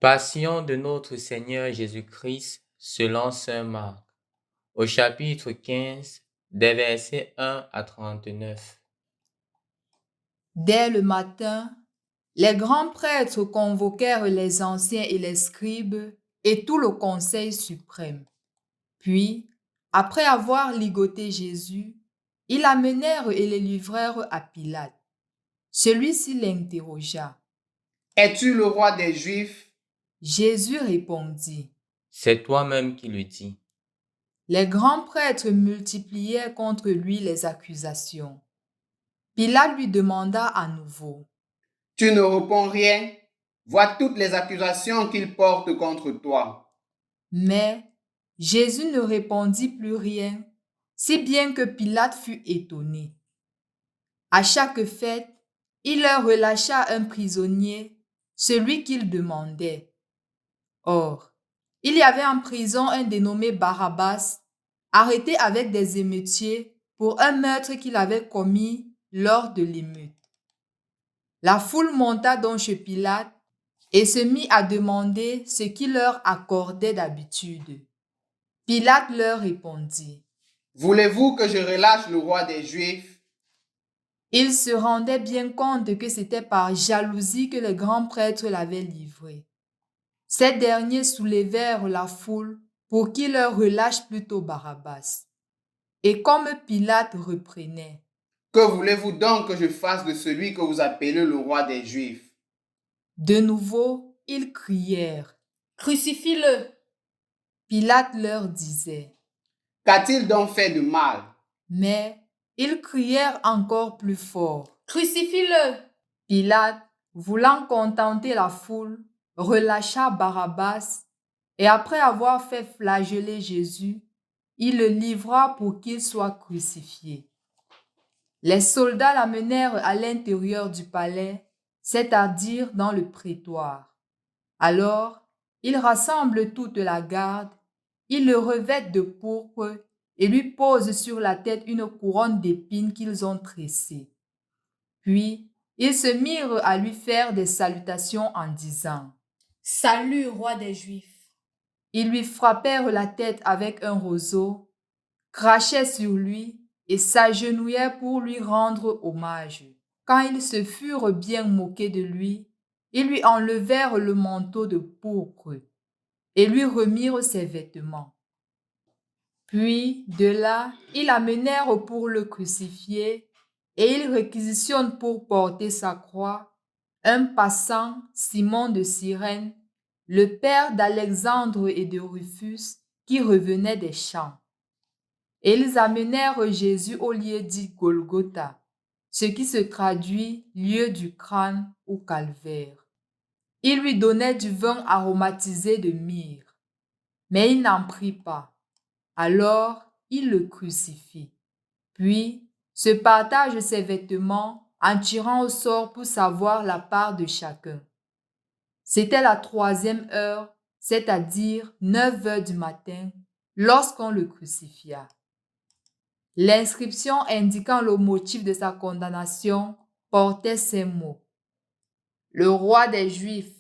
Passion de notre Seigneur Jésus-Christ selon saint Marc, au chapitre 15, des versets 1 à 39. Dès le matin, les grands prêtres convoquèrent les anciens et les scribes et tout le conseil suprême. Puis, après avoir ligoté Jésus, ils l'amenèrent et le livrèrent à Pilate. Celui-ci l'interrogea. Es-tu le roi des Juifs? Jésus répondit. C'est toi-même qui le dis. Les grands prêtres multipliaient contre lui les accusations. Pilate lui demanda à nouveau. Tu ne réponds rien? Vois toutes les accusations qu'ils portent contre toi. Mais Jésus ne répondit plus rien, si bien que Pilate fut étonné. À chaque fête, il leur relâcha un prisonnier, celui qu'il demandait. Or, il y avait en prison un dénommé Barabbas, arrêté avec des émeutiers pour un meurtre qu'il avait commis lors de l'émeute. La foule monta donc chez Pilate et se mit à demander ce qu'il leur accordait d'habitude. Pilate leur répondit. Voulez-vous que je relâche le roi des Juifs? Il se rendait bien compte que c'était par jalousie que les grands prêtres l'avaient livré. Ces derniers soulevèrent la foule pour qu'il leur relâche plutôt Barabbas. Et comme Pilate reprenait, Que voulez-vous donc que je fasse de celui que vous appelez le roi des Juifs? de nouveau, ils crièrent. Crucifie-le. Pilate leur disait. Qu'a-t-il donc fait de mal? Mais ils crièrent encore plus fort. Crucifie-le. Pilate, voulant contenter la foule, relâcha Barabbas et après avoir fait flageller Jésus, il le livra pour qu'il soit crucifié. Les soldats l'amenèrent à l'intérieur du palais, c'est-à-dire dans le prétoire. Alors, ils rassemblent toute la garde, ils le revêtent de pourpre et lui posent sur la tête une couronne d'épines qu'ils ont tressée. Puis, ils se mirent à lui faire des salutations en disant « Salut, roi des Juifs. » Ils lui frappèrent la tête avec un roseau, crachaient sur lui et s'agenouillaient pour lui rendre hommage. Quand ils se furent bien moqués de lui, ils lui enlevèrent le manteau de pourpre et lui remirent ses vêtements. Puis, de là, ils l'amenèrent pour le crucifier et ils réquisitionnent pour porter sa croix un passant, Simon de Cyrène, le père d'Alexandre et de Rufus, qui revenait des champs. Et ils amenèrent Jésus au lieu dit Golgotha, ce qui se traduit lieu du crâne ou calvaire. Ils lui donnaient du vin aromatisé de myrrhe, mais il n'en prit pas. Alors, il le crucifie. Puis, se partage ses vêtements en tirant au sort pour savoir la part de chacun. C'était la 3e heure, c'est-à-dire 9 heures du matin, lorsqu'on le crucifia. L'inscription indiquant le motif de sa condamnation portait ces mots. Le roi des Juifs.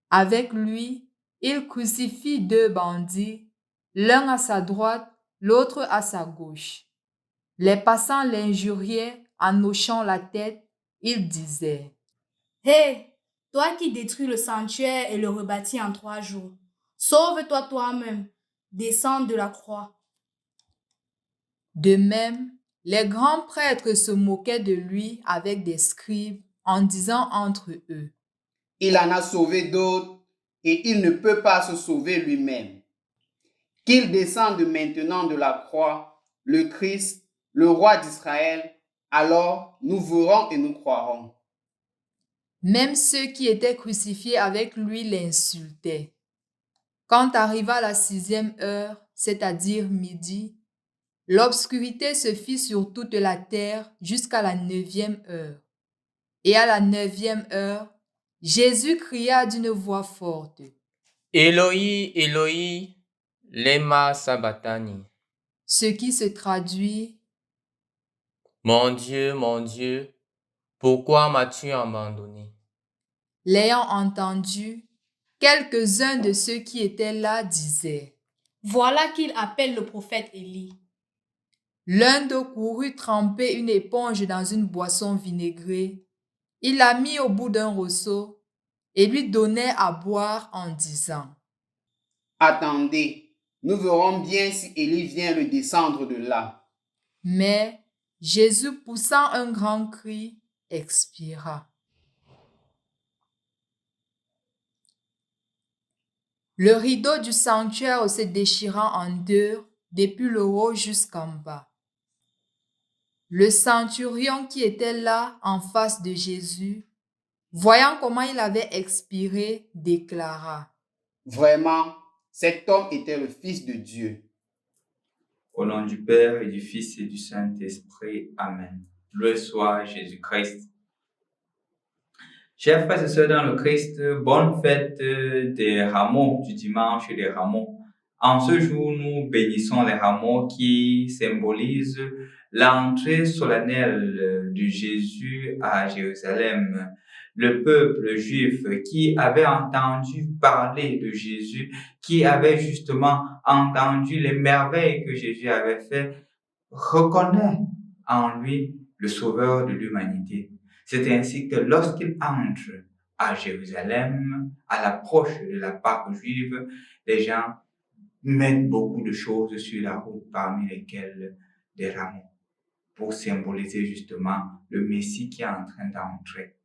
Avec lui, il crucifie 2 bandits, l'un à sa droite, l'autre à sa gauche. Les passants l'injuriaient en hochant la tête, ils disaient « Hé, toi qui détruis le sanctuaire et le rebâtis en 3 jours, sauve-toi toi-même, descends de la croix. » De même, les grands prêtres se moquaient de lui avec des scribes en disant entre eux « Il en a sauvé d'autres et il ne peut pas se sauver lui-même. Qu'il descende maintenant de la croix, le Christ, le roi d'Israël, alors nous verrons et nous croirons. » Même ceux qui étaient crucifiés avec lui l'insultaient. Quand arriva la 6e heure, c'est-à-dire midi, l'obscurité se fit sur toute la terre jusqu'à la 9e heure. Et à la 9e heure, Jésus cria d'une voix forte. Éloi, Éloi, lema sabachthani. Ce qui se traduit Mon Dieu, pourquoi m'as-tu abandonné? L'ayant entendu, Quelques-uns de ceux qui étaient là disaient: Voilà qu'il appelle le prophète Élie. L'un d'eux courut tremper une éponge dans une boisson vinaigrée. Il la mit au bout d'un rosseau et lui donnait à boire en disant: Attendez, nous verrons bien si Élie vient le descendre de là. Mais Jésus, poussant un grand cri, expira. Le rideau du sanctuaire se déchirant en deux, depuis le haut jusqu'en bas. Le centurion qui était là en face de Jésus, voyant comment il avait expiré, déclara: Vraiment, cet homme était le Fils de Dieu. Au nom du Père et du Fils et du Saint-Esprit. Amen. Loué soit Jésus-Christ. Chers frères et sœurs dans le Christ, bonne fête des rameaux, du dimanche des rameaux. En ce jour, nous bénissons les rameaux qui symbolisent l'entrée solennelle de Jésus à Jérusalem. Le peuple juif qui avait entendu parler de Jésus, qui avait justement entendu les merveilles que Jésus avait fait, reconnaît en lui le sauveur de l'humanité. C'est ainsi que lorsqu'il entre à Jérusalem, à l'approche de la Pâque juive, les gens mettent beaucoup de choses sur la route, parmi lesquelles des rameaux, pour symboliser justement le Messie qui est en train d'entrer.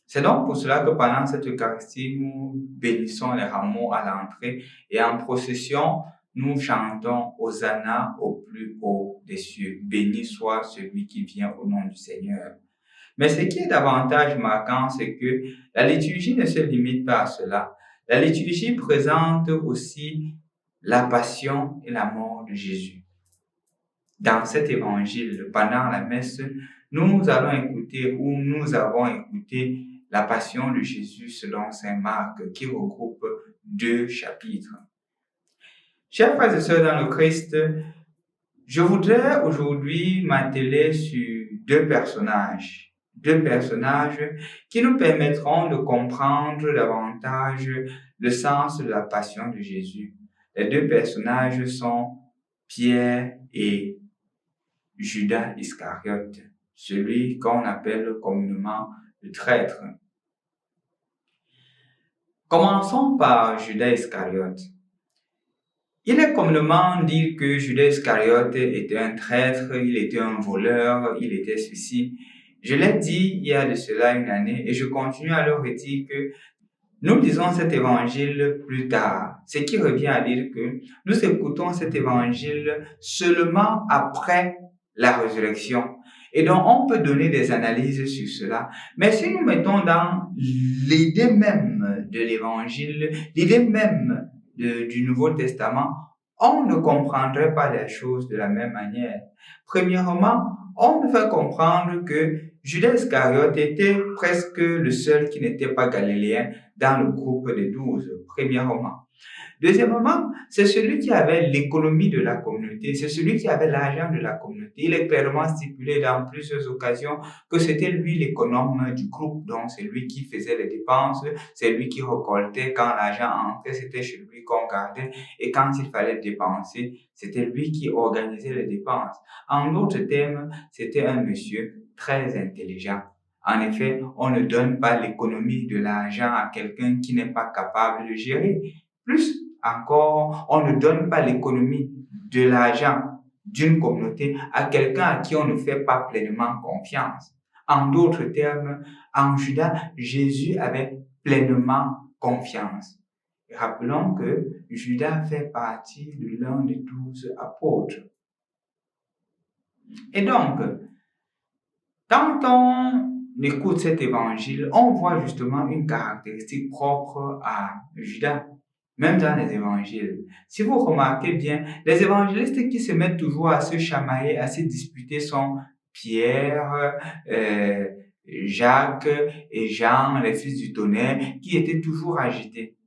C'est donc pour cela que pendant cette Eucharistie, nous bénissons les rameaux à l'entrée et en procession, nous chantons Hosanna au plus haut des cieux. Béni soit celui qui vient au nom du Seigneur. Mais ce qui est davantage marquant, c'est que la liturgie ne se limite pas à cela. La liturgie présente aussi la passion et la mort de Jésus. Dans cet évangile, pendant la messe, nous allons écouter ou nous avons écouté la passion de Jésus selon saint Marc qui regroupe 2 chapitres. Chers frères et sœurs dans le Christ, je voudrais aujourd'hui m'atteler sur deux personnages qui nous permettront de comprendre davantage le sens de la passion de Jésus. Les deux personnages sont Pierre et Judas Iscariote, celui qu'on appelle communément le traître. Commençons par Judas Iscariote. Il est communément dit que Judas Iscariote était un traître, il était un voleur, il était ceci. Je l'ai dit il y a de cela une année et je continue à le redire que nous lisons cet évangile plus tard, ce qui revient à dire que nous écoutons cet évangile seulement après la résurrection. Et donc, on peut donner des analyses sur cela. Mais si nous mettons dans l'idée même de l'évangile, l'idée même du Nouveau Testament, on ne comprendrait pas les choses de la même manière. Premièrement, on fait comprendre que Judas Iscariote était presque le seul qui n'était pas galiléen dans le groupe des 12, premièrement. Deuxièmement, c'est celui qui avait l'économie de la communauté, c'est celui qui avait l'argent de la communauté. Il est clairement stipulé dans plusieurs occasions que c'était lui l'économe du groupe, donc c'est lui qui faisait les dépenses, c'est lui qui récoltait quand l'argent entrait, c'était chez lui qu'on gardait, et quand il fallait dépenser, c'était lui qui organisait les dépenses. En d'autres termes, c'était un monsieur très intelligent. En effet, on ne donne pas l'économie de l'argent à quelqu'un qui n'est pas capable de gérer. Plus encore, on ne donne pas l'économie de l'argent d'une communauté à quelqu'un à qui on ne fait pas pleinement confiance. En d'autres termes, en Judas, Jésus avait pleinement confiance. Et rappelons que Judas fait partie de l'un des 12 apôtres. Et donc, quand on écoute cet évangile, on voit justement une caractéristique propre à Judas. Même dans les évangiles. Si vous remarquez bien, les évangélistes qui se mettent toujours à se chamailler, à se disputer sont Pierre, Jacques et Jean, les fils du tonnerre, qui étaient toujours agités.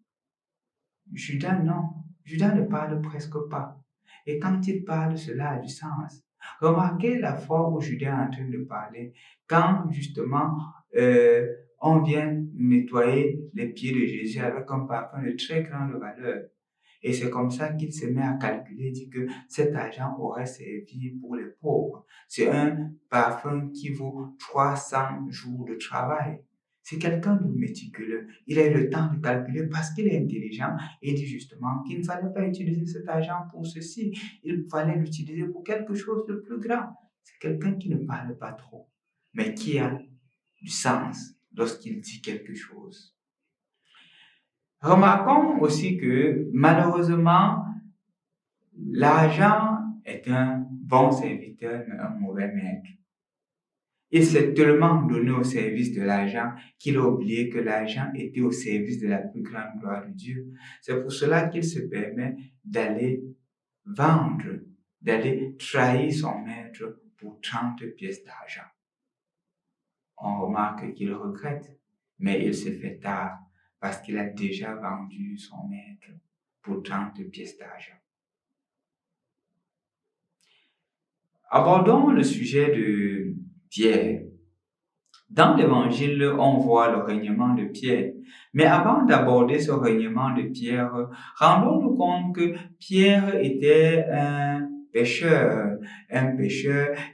Judas, non. Judas ne parle presque pas. Et quand il parle, cela a du sens. Remarquez la fois où Judas est en train de parler. Quand, justement, on vient nettoyer les pieds de Jésus avec un parfum de très grande valeur. Et c'est comme ça qu'il se met à calculer, dit que cet argent aurait servi pour les pauvres. C'est un parfum qui vaut 300 jours de travail. C'est quelqu'un de méticuleux. Il a eu le temps de calculer parce qu'il est intelligent et dit justement qu'il ne fallait pas utiliser cet argent pour ceci. Il fallait l'utiliser pour quelque chose de plus grand. C'est quelqu'un qui ne parle pas trop, mais qui a du sens lorsqu'il dit quelque chose. Remarquons aussi que malheureusement, l'argent est un bon serviteur mais un mauvais maître. Il s'est tellement donné au service de l'argent qu'il a oublié que l'argent était au service de la plus grande gloire de Dieu. C'est pour cela qu'il se permet d'aller vendre, d'aller trahir son maître pour 30 pièces d'argent. On remarque qu'il regrette, mais il se fait tard parce qu'il a déjà vendu son maître pour 30 pièces d'argent. Abordons le sujet de Pierre. Dans l'Évangile, on voit le règnement de Pierre. Mais avant d'aborder ce règnement de Pierre, rendons-nous compte que Pierre était un pécheur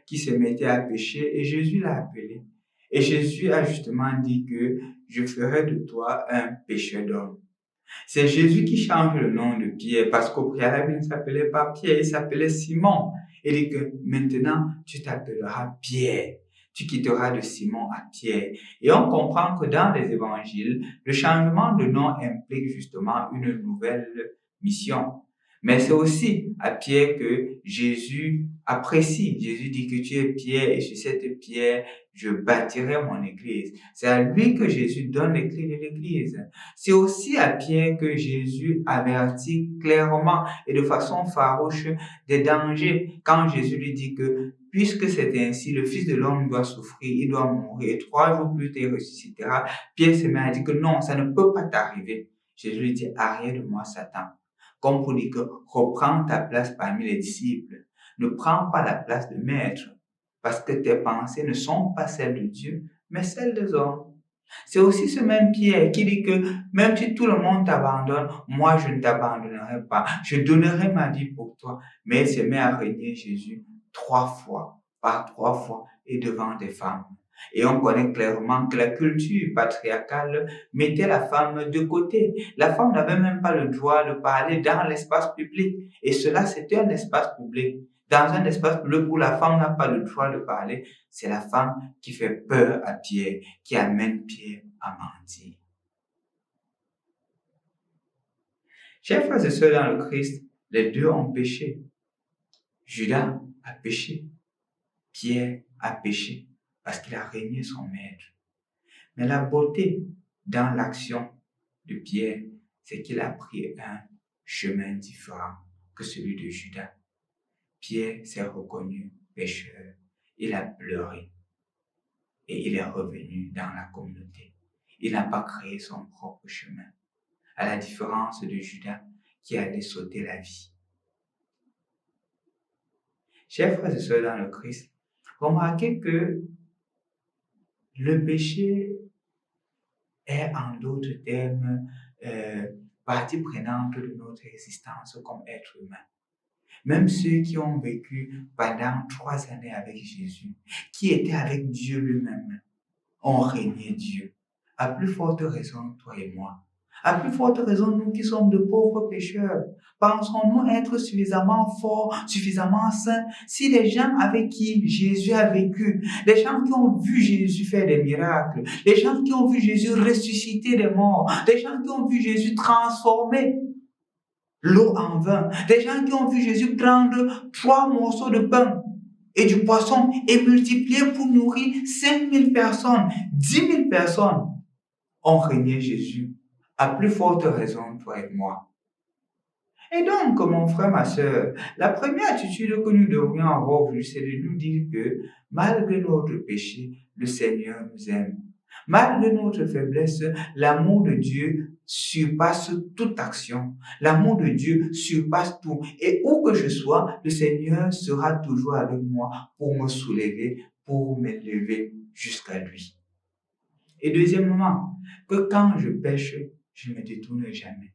qui se mettait à pécher et Jésus l'a appelé. Et Jésus a justement dit que je ferai de toi un pécheur d'homme. C'est Jésus qui change le nom de Pierre parce qu'au préalable, il ne s'appelait pas Pierre, il s'appelait Simon. Il dit que maintenant, tu t'appelleras Pierre. Tu quitteras de Simon à Pierre. Et on comprend que dans les évangiles, le changement de nom implique justement une nouvelle mission. Mais c'est aussi à Pierre que Jésus apprécie. Jésus dit que tu es Pierre et sur cette pierre, je bâtirai mon église. C'est à lui que Jésus donne les clés de l'église. C'est aussi à Pierre que Jésus avertit clairement et de façon farouche des dangers quand Jésus lui dit que puisque c'est ainsi, le Fils de l'homme doit souffrir, il doit mourir et 3 jours plus tard il ressuscitera. Pierre se met à dire que non, ça ne peut pas t'arriver. Jésus lui dit, arrête de moi, Satan. Comme pour dire que reprends ta place parmi les disciples. Ne prends pas la place de maître, parce que tes pensées ne sont pas celles de Dieu, mais celles des hommes. C'est aussi ce même Pierre qui dit que même si tout le monde t'abandonne, moi je ne t'abandonnerai pas. Je donnerai ma vie pour toi. Mais il se met à régner Jésus 3 fois, par 3 fois, et devant des femmes. Et on connaît clairement que la culture patriarcale mettait la femme de côté. La femme n'avait même pas le droit de parler dans l'espace public. Et cela, c'était un espace public. Dans un espace public où la femme n'a pas le droit de parler, c'est la femme qui fait peur à Pierre, qui amène Pierre à mentir. Chers frères et sœurs dans le Christ, les deux ont péché. Judas a péché. Pierre a péché parce qu'il a régné son maître. Mais la beauté dans l'action de Pierre, c'est qu'il a pris un chemin différent que celui de Judas. Pierre s'est reconnu pécheur, il a pleuré et il est revenu dans la communauté. Il n'a pas créé son propre chemin, à la différence de Judas qui allait sauter la vie. Chers frères et sœurs dans le Christ, remarquez que le péché est en d'autres termes partie prenante de notre existence comme être humain. Même ceux qui ont vécu pendant 3 années avec Jésus, qui étaient avec Dieu lui-même, ont régné Dieu. À plus forte raison, toi et moi. À plus forte raison, nous qui sommes de pauvres pécheurs, pensons-nous être suffisamment forts, suffisamment saints, si les gens avec qui Jésus a vécu, les gens qui ont vu Jésus faire des miracles, les gens qui ont vu Jésus ressusciter des morts, les gens qui ont vu Jésus transformer l'eau en vin, des gens qui ont vu Jésus prendre 3 morceaux de pain et du poisson et multiplier pour nourrir 5000 personnes, 10 000 personnes, ont régné Jésus. À plus forte raison, toi et moi. Et donc, mon frère, ma sœur, la première attitude que nous devrions avoir aujourd'hui, c'est de nous dire que malgré notre péché, le Seigneur nous aime. Malgré notre faiblesse, l'amour de Dieu surpasse toute action. L'amour de Dieu surpasse tout. Et où que je sois, le Seigneur sera toujours avec moi pour me soulever, pour m'élever jusqu'à lui. Et deuxièmement, que quand je pêche, je ne me détourne jamais.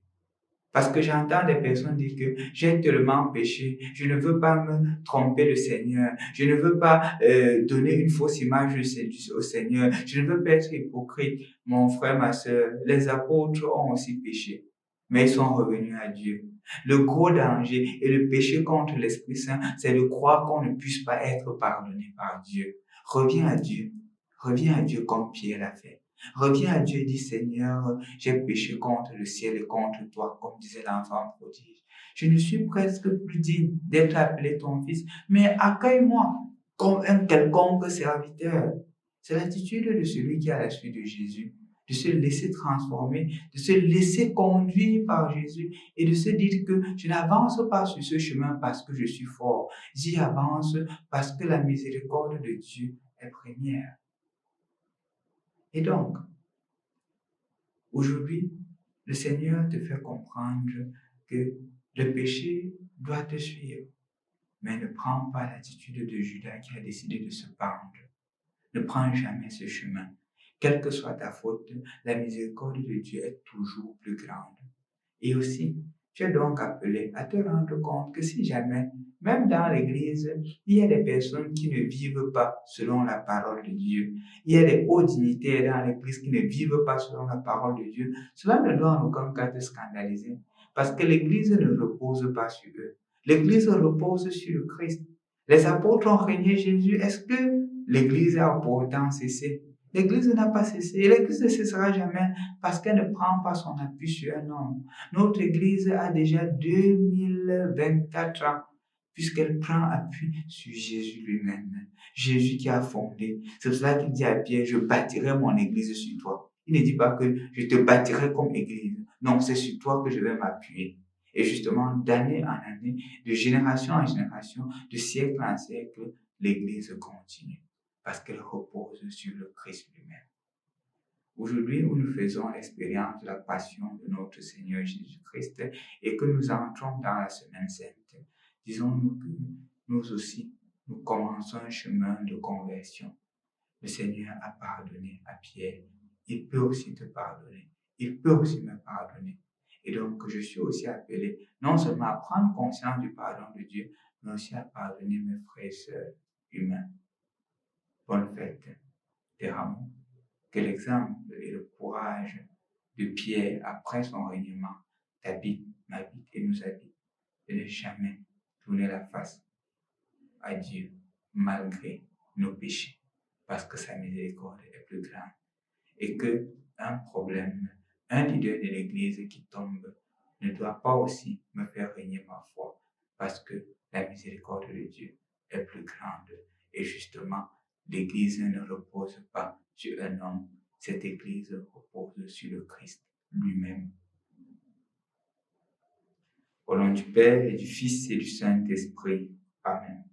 Parce que j'entends des personnes dire que j'ai tellement péché, je ne veux pas me tromper le Seigneur, je ne veux pas donner une fausse image au Seigneur, je ne veux pas être hypocrite. Mon frère, ma soeur, les apôtres ont aussi péché, mais ils sont revenus à Dieu. Le gros danger et le péché contre l'Esprit Saint, c'est de croire qu'on ne puisse pas être pardonné par Dieu. Reviens à Dieu comme Pierre l'a fait. Reviens à Dieu et dis, Seigneur, j'ai péché contre le ciel et contre toi, comme disait l'enfant prodige. Je ne suis presque plus digne d'être appelé ton fils, mais accueille-moi comme un quelconque serviteur. C'est l'attitude de celui qui a la suite de Jésus, de se laisser transformer, de se laisser conduire par Jésus et de se dire que je n'avance pas sur ce chemin parce que je suis fort. J'y avance parce que la miséricorde de Dieu est première. Et donc, aujourd'hui, le Seigneur te fait comprendre que le péché doit te suivre, mais ne prends pas l'attitude de Judas qui a décidé de se pendre. Ne prends jamais ce chemin. Quelle que soit ta faute, la miséricorde de Dieu est toujours plus grande. Et aussi, tu es donc appelé à te rendre compte que si jamais, même dans l'Église, il y a des personnes qui ne vivent pas selon la parole de Dieu, il y a des hauts dignitaires dans l'Église qui ne vivent pas selon la parole de Dieu, cela ne doit en aucun cas te scandaliser, parce que l'Église ne repose pas sur eux. L'Église repose sur le Christ. Les apôtres ont régné Jésus. Est-ce que l'Église a pourtant cessé? L'Église n'a pas cessé et l'Église ne cessera jamais parce qu'elle ne prend pas son appui sur un homme. Notre Église a déjà 2024 ans puisqu'elle prend appui sur Jésus lui-même. Jésus qui a fondé. C'est pour cela qu'il dit à Pierre, je bâtirai mon Église sur toi. Il ne dit pas que je te bâtirai comme Église. Non, c'est sur toi que je vais m'appuyer. Et justement, d'année en année, de génération en génération, de siècle en siècle, l'Église continue parce qu'elle repose sur le Christ lui-même. Aujourd'hui, où nous faisons l'expérience de la passion de notre Seigneur Jésus-Christ et que nous entrons dans la semaine sainte, disons-nous que nous aussi, nous commençons un chemin de conversion. Le Seigneur a pardonné à Pierre. Il peut aussi te pardonner. Il peut aussi me pardonner. Et donc, je suis aussi appelé non seulement à prendre conscience du pardon de Dieu, mais aussi à pardonner mes frères et sœurs humains. Bonne fête des Rameaux. Que l'exemple et le courage de Pierre après son règnement t'habite, m'habite et nous habite. De ne jamais tourner la face à Dieu malgré nos péchés, parce que sa miséricorde est plus grande. Et que un problème, un leader de l'Église qui tombe ne doit pas aussi me faire régner ma foi, parce que la miséricorde de Dieu est plus grande. Et justement, l'Église ne repose pas sur un homme, cette Église repose sur le Christ lui-même. Au nom du Père et du Fils et du Saint-Esprit. Amen.